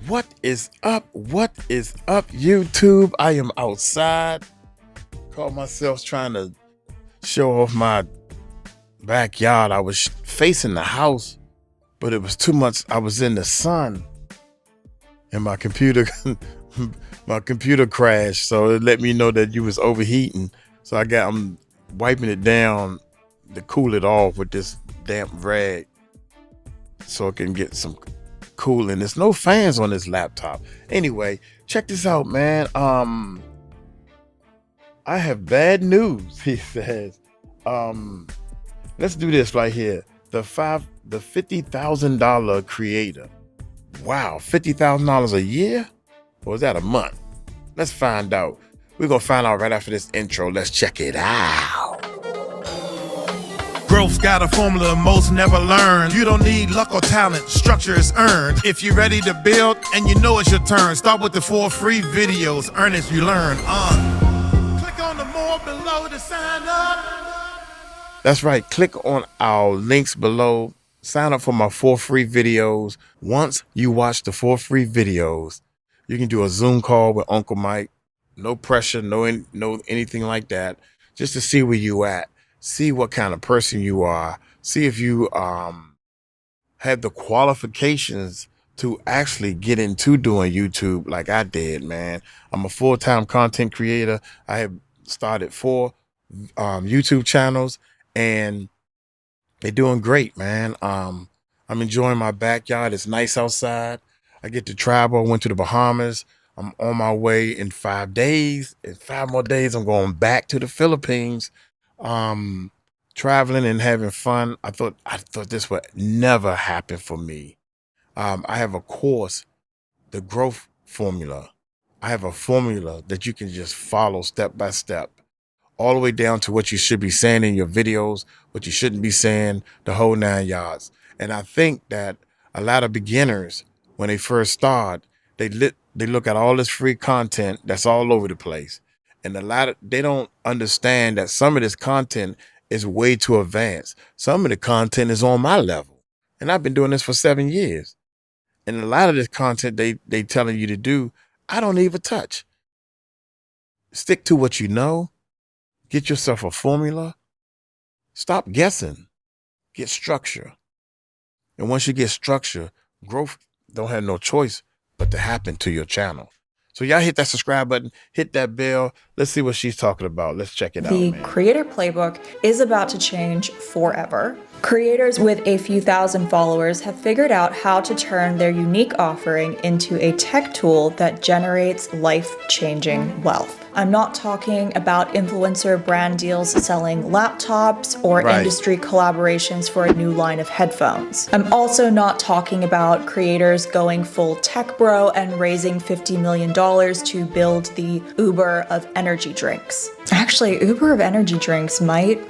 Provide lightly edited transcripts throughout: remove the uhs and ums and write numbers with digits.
What is up? What is up, YouTube? I am outside. Caught myself trying to show off my backyard. I was facing the house, but it was too much. I was in the sun, and my computer crashed. So it let me know that you was overheating. So I'm wiping it down to cool it off with this damp rag, so it can get some cooling. There's no fans on this laptop. Anyway, check this out, man. I have bad news, he says. Let's do this right here. The $50,000 creator. Wow, $50,000 a year? Or is that a month? Let's find out. We're gonna find out right after this intro. Let's check it out. Growth's got a formula most never learn. You don't need luck or talent, structure is earned. If you're ready to build and you know it's your turn, start with the 4 free videos, earn as you learn. Click on the more below to sign up. That's right, click on our links below. Sign up for my 4 free videos. Once you watch the 4 free videos, you can do a Zoom call with Uncle Mike. No pressure, no anything like that. Just to see where you at. See what kind of person you are. See if you have the qualifications to actually get into doing YouTube like I did, man. I'm a full-time content creator. I have started 4 YouTube channels, and they're doing great, man. I'm enjoying my backyard. It's nice outside. I get to travel. I went to the Bahamas. I'm on my way in 5 days. In 5 more days, I'm going back to the Philippines. Traveling and having fun. I thought this would never happen for me. I have a course, the growth formula. I have a formula that you can just follow step by step, all the way down to what you should be saying in your videos, what you shouldn't be saying, the whole 9 yards. And I think that a lot of beginners, when they first start, they look at all this free content that's all over the place. And they don't understand that some of this content is way too advanced. Some of the content is on my level. And I've been doing this for 7 years. And a lot of this content they telling you to do, I don't even touch. Stick to what you know. Get yourself a formula. Stop guessing. Get structure. And once you get structure, growth don't have no choice but to happen to your channel. So y'all hit that subscribe button, hit that bell. Let's see what she's talking about. Let's check it out, The man. creator playbook is about to change forever. Creators with a few thousand followers have figured out how to turn their unique offering into a tech tool that generates life-changing wealth. I'm not talking about influencer brand deals selling laptops or industry collaborations for a new line of headphones. I'm also not talking about creators going full tech bro and raising $50 million to build the Uber of energy drinks. Actually, Uber of energy drinks might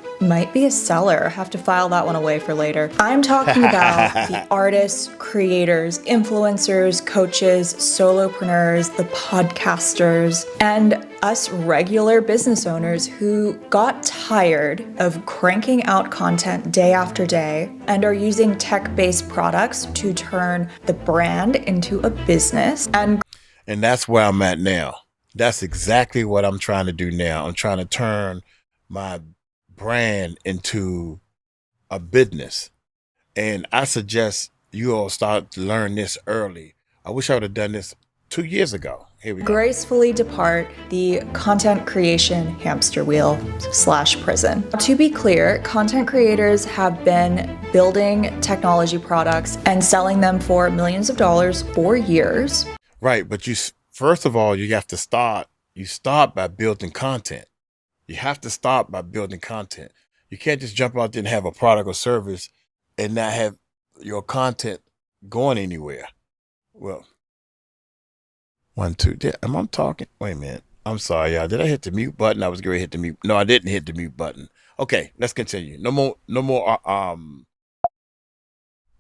be a seller. I have to file that one away for later. I'm talking about the artists, creators, influencers, coaches, solopreneurs, the podcasters, and us regular business owners who got tired of cranking out content day after day and are using tech-based products to turn the brand into a business. And that's where I'm at now. That's exactly what I'm trying to do now. I'm trying to turn my brand into a business. And I suggest you all start to learn this early. I wish I would have done this 2 years ago. Here we go. gracefully depart the content creation hamster wheel / prison. To be clear, content creators have been building technology products and selling them for millions of dollars for years. Right, but first of all, you have to start. You start by building content. You have to start by building content. You can't just jump out there and have a product or service and not have your content going anywhere. Well, 1, 2. Am I talking? Wait a minute. I'm sorry, y'all. Did I hit the mute button? I was going to hit the mute. No, I didn't hit the mute button. Okay, let's continue. No more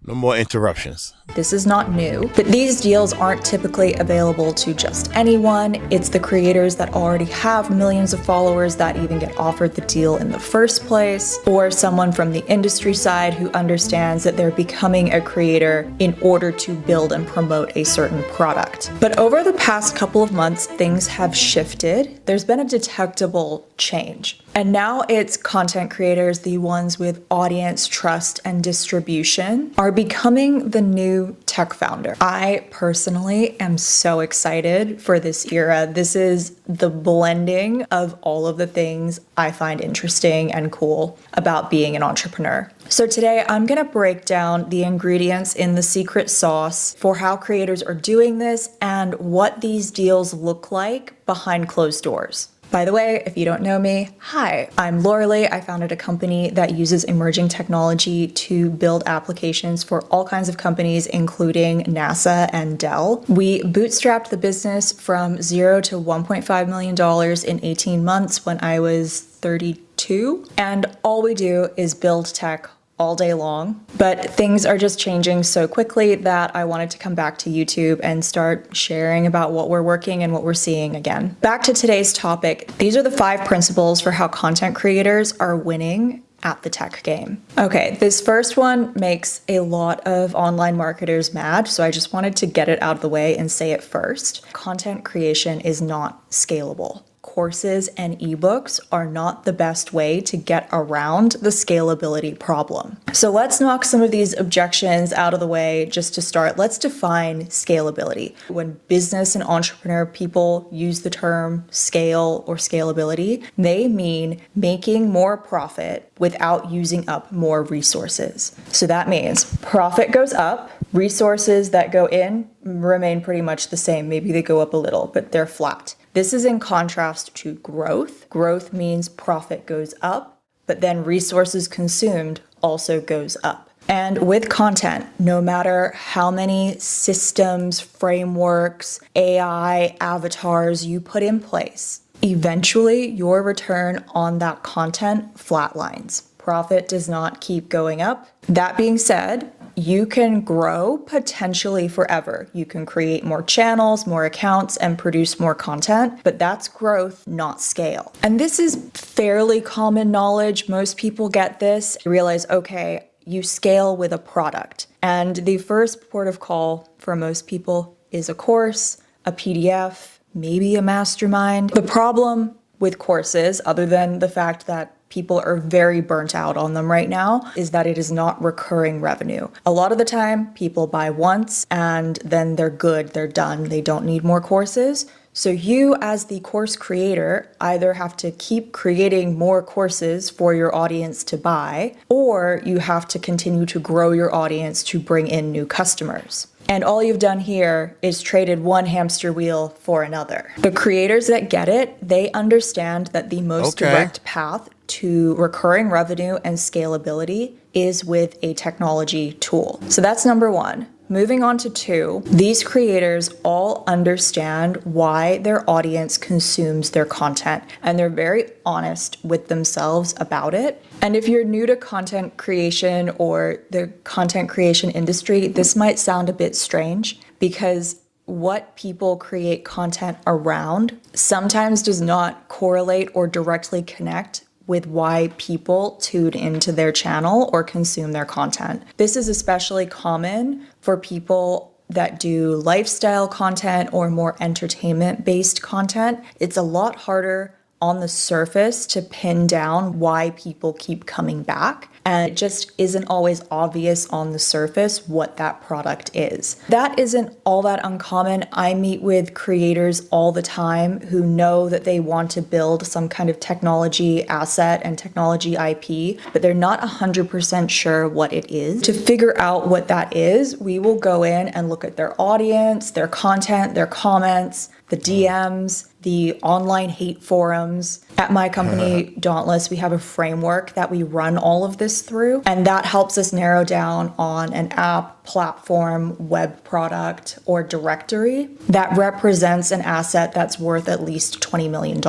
No more interruptions. This is not new, but these deals aren't typically available to just anyone. It's the creators that already have millions of followers that even get offered the deal in the first place, or someone from the industry side who understands that they're becoming a creator in order to build and promote a certain product. But over the past couple of months, things have shifted. There's been a detectable change. And now it's content creators, the ones with audience, trust, and distribution, are becoming the new tech founder. I personally am so excited for this era. This is the blending of all of the things I find interesting and cool about being an entrepreneur. So today I'm going to break down the ingredients in the secret sauce for how creators are doing this and what these deals look like behind closed doors. By the way, if you don't know me, hi, I'm Lauralee. I founded a company that uses emerging technology to build applications for all kinds of companies, including NASA and Dell. We bootstrapped the business from $0 to $1.5 million in 18 months when I was 32. And all we do is build tech all day long, but things are just changing so quickly that I wanted to come back to YouTube and start sharing about what we're working and what we're seeing again. Back to today's topic. These are the 5 principles for how content creators are winning at the tech game. Okay, this first one makes a lot of online marketers mad, so I just wanted to get it out of the way and say it first. Content creation is not scalable. Courses and ebooks are not the best way to get around the scalability problem. So let's knock some of these objections out of the way just to start. Let's define scalability. When business and entrepreneur people use the term scale or scalability, they mean making more profit without using up more resources. So that means profit goes up, resources that go in remain pretty much the same. Maybe they go up a little, but they're flat. This is in contrast to growth. Growth means profit goes up, but then resources consumed also goes up. And with content, no matter how many systems, frameworks, AI, avatars you put in place, eventually your return on that content flatlines. Profit does not keep going up. That being said, you can grow potentially forever. You can create more channels, more accounts, and produce more content, but that's growth, not scale. And this is fairly common knowledge. Most people get this. You realize, okay, you scale with a product. And the first port of call for most people is a course, a PDF, maybe a mastermind. The problem with courses, other than the fact that people are very burnt out on them right now, is that it is not recurring revenue. A lot of the time, people buy once and then they're good, they're done, they don't need more courses. So you as the course creator either have to keep creating more courses for your audience to buy, or you have to continue to grow your audience to bring in new customers. And all you've done here is traded one hamster wheel for another. The creators that get it, they understand that the most direct path to recurring revenue and scalability is with a technology tool. So that's number 1. Moving on to 2, these creators all understand why their audience consumes their content, and they're very honest with themselves about it. And if you're new to content creation or the content creation industry, this might sound a bit strange because what people create content around sometimes does not correlate or directly connect with why people tune into their channel or consume their content. This is especially common for people that do lifestyle content or more entertainment-based content. It's a lot harder on the surface to pin down why people keep coming back. And it just isn't always obvious on the surface what that product is. That isn't all that uncommon. I meet with creators all the time who know that they want to build some kind of technology asset and technology IP, but they're not 100% sure what it is. To figure out what that is, we will go in and look at their audience, their content, their comments, the DMs, the online hate forums. At my company, Dauntless, we have a framework that we run all of this through, and that helps us narrow down on an app, platform, web product, or directory that represents an asset that's worth at least $20 million.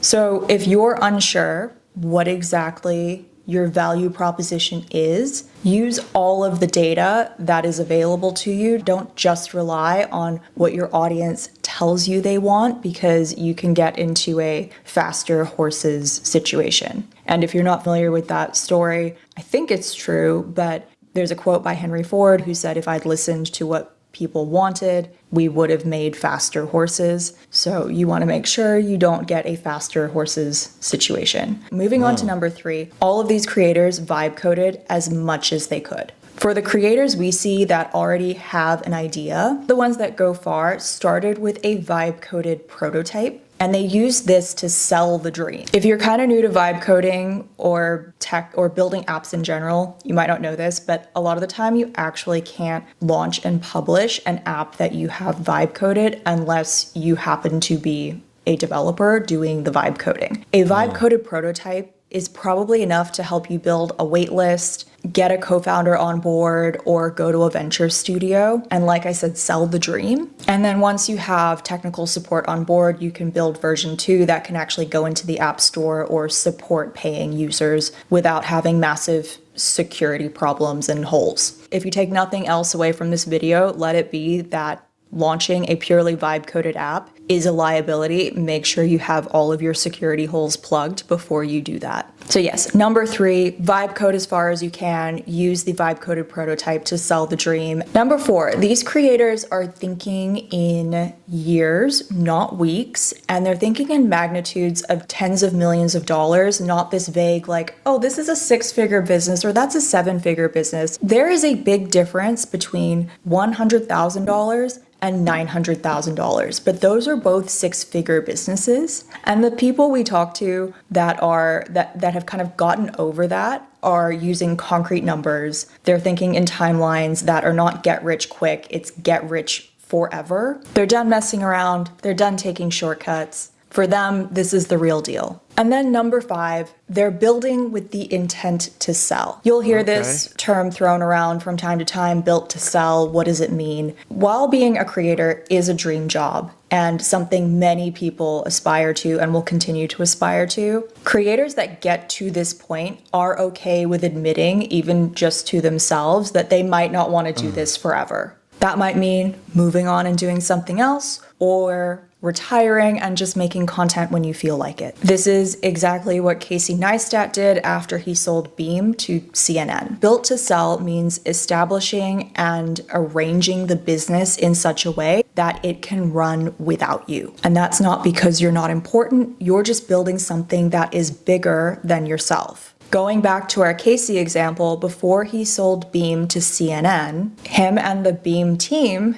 So if you're unsure what exactly your value proposition is. Use all of the data that is available to you. Don't just rely on what your audience tells you they want, because you can get into a faster horses situation. And if you're not familiar with that story, I think it's true, but there's a quote by Henry Ford who said, if I'd listened to what people wanted, we would have made faster horses. So you want to make sure you don't get a faster horses situation. Moving on to number 3, all of these creators vibe coded as much as they could. For the creators we see that already have an idea, the ones that go far started with a vibe coded prototype, and they use this to sell the dream. If you're kind of new to vibe coding or tech or building apps in general, you might not know this, but a lot of the time you actually can't launch and publish an app that you have vibe coded unless you happen to be a developer doing the vibe coding. A vibe coded prototype is probably enough to help you build a wait list, get a co-founder on board, or go to a venture studio. And like I said, sell the dream. And then once you have technical support on board, you can build version 2 that can actually go into the App Store or support paying users without having massive security problems and holes. If you take nothing else away from this video, let it be that launching a purely vibe-coded app is a liability. Make sure you have all of your security holes plugged before you do that. So yes, number 3, vibe code as far as you can. Use the vibe-coded prototype to sell the dream. Number 4, these creators are thinking in years, not weeks, and they're thinking in magnitudes of tens of millions of dollars, not this vague like, oh, this is a 6-figure business or that's a 7-figure business. There is a big difference between $100,000 and $900,000, but those are both 6-figure businesses. And the people we talk to that have kind of gotten over that are using concrete numbers. They're thinking in timelines that are not get rich quick, it's get rich forever. They're done messing around, they're done taking shortcuts. For them, this is the real deal. And then number 5, they're building with the intent to sell. You'll hear this term thrown around from time to time, built to sell. What does it mean? While being a creator is a dream job and something many people aspire to and will continue to aspire to, creators that get to this point are okay with admitting, even just to themselves, that they might not want to do this forever. That might mean moving on and doing something else, or retiring and just making content when you feel like it. This is exactly what Casey Neistat did after he sold Beam to CNN. Built to sell means establishing and arranging the business in such a way that it can run without you. And that's not because you're not important, you're just building something that is bigger than yourself. Going back to our Casey example, before he sold Beam to CNN, him and the Beam team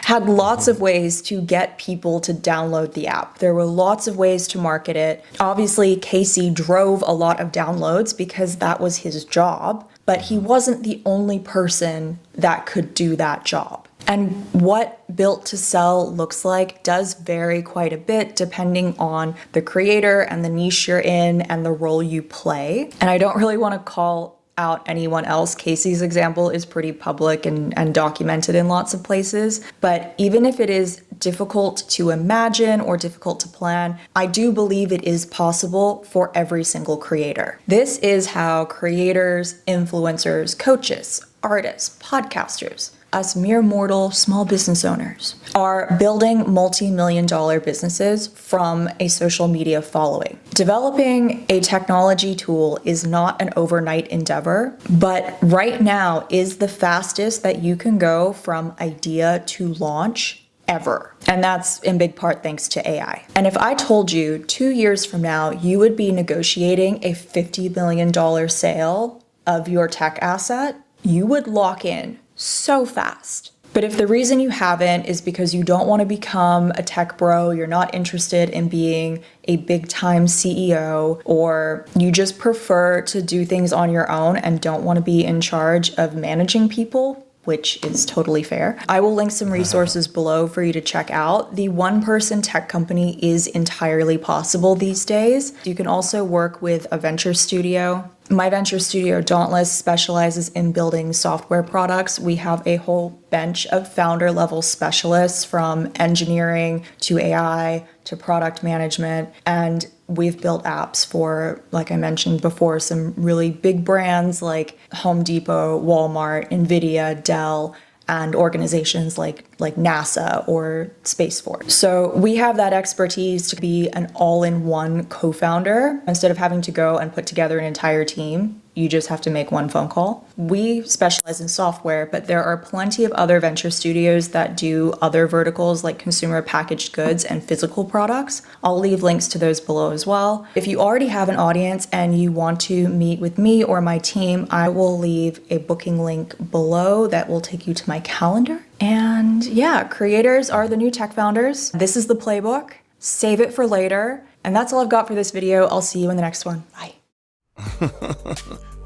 had lots of ways to get people to download the app. There were lots of ways to market it. Obviously, Casey drove a lot of downloads because that was his job, but he wasn't the only person that could do that job. And what built to sell looks like does vary quite a bit depending on the creator and the niche you're in and the role you play. And I don't really want to call out anyone else. Casey's example is pretty public and documented in lots of places. But even if it is difficult to imagine or difficult to plan, I do believe it is possible for every single creator. This is how creators, influencers, coaches, artists, podcasters, us mere mortal small business owners are building multi-million-dollar businesses from a social media following. Developing a technology tool is not an overnight endeavor, but right now is the fastest that you can go from idea to launch ever. And that's in big part thanks to AI. And if I told you 2 years from now, you would be negotiating a $50 million sale of your tech asset, you would lock in so fast. But if the reason you haven't is because you don't want to become a tech bro, you're not interested in being a big time CEO, or you just prefer to do things on your own and don't want to be in charge of managing people, which is totally fair, I will link some resources below for you to check out. The one-person tech company is entirely possible these days. You can also work with a venture studio. My venture studio, Dauntless, specializes in building software products. We have a whole bench of founder level specialists from engineering to AI to product management. And we've built apps for, like I mentioned before, some really big brands like Home Depot, Walmart, Nvidia, Dell, and organizations like NASA or Space Force. So we have that expertise to be an all-in-one co-founder. Instead of having to go and put together an entire team, you just have to make one phone call. We specialize in software, but there are plenty of other venture studios that do other verticals like consumer packaged goods and physical products. I'll leave links to those below as well. If you already have an audience and you want to meet with me or my team, I will leave a booking link below that will take you to my calendar. And yeah, creators are the new tech founders. This is the playbook. Save it for later. And that's all I've got for this video. I'll see you in the next one. Bye.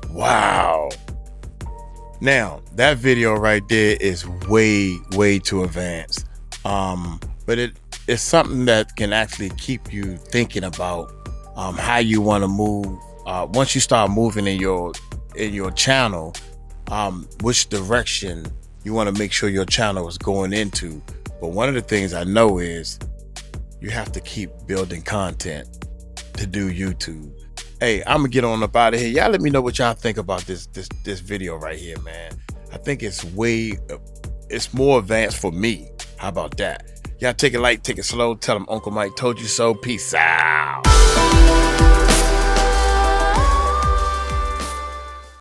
Wow. Now, that video right there is way too advanced. But it's something that can actually keep you thinking about how you want to move. Once you start moving in your channel, which direction you want to make sure your channel is going into. But one of the things I know is you have to keep building content to do YouTube. Hey, I'm gonna get on up out of here. Y'all let me know what y'all think about this video right here, man. I think it's more advanced for me. How about that? Y'all take it light, take it slow. Tell them Uncle Mike told you so. Peace out.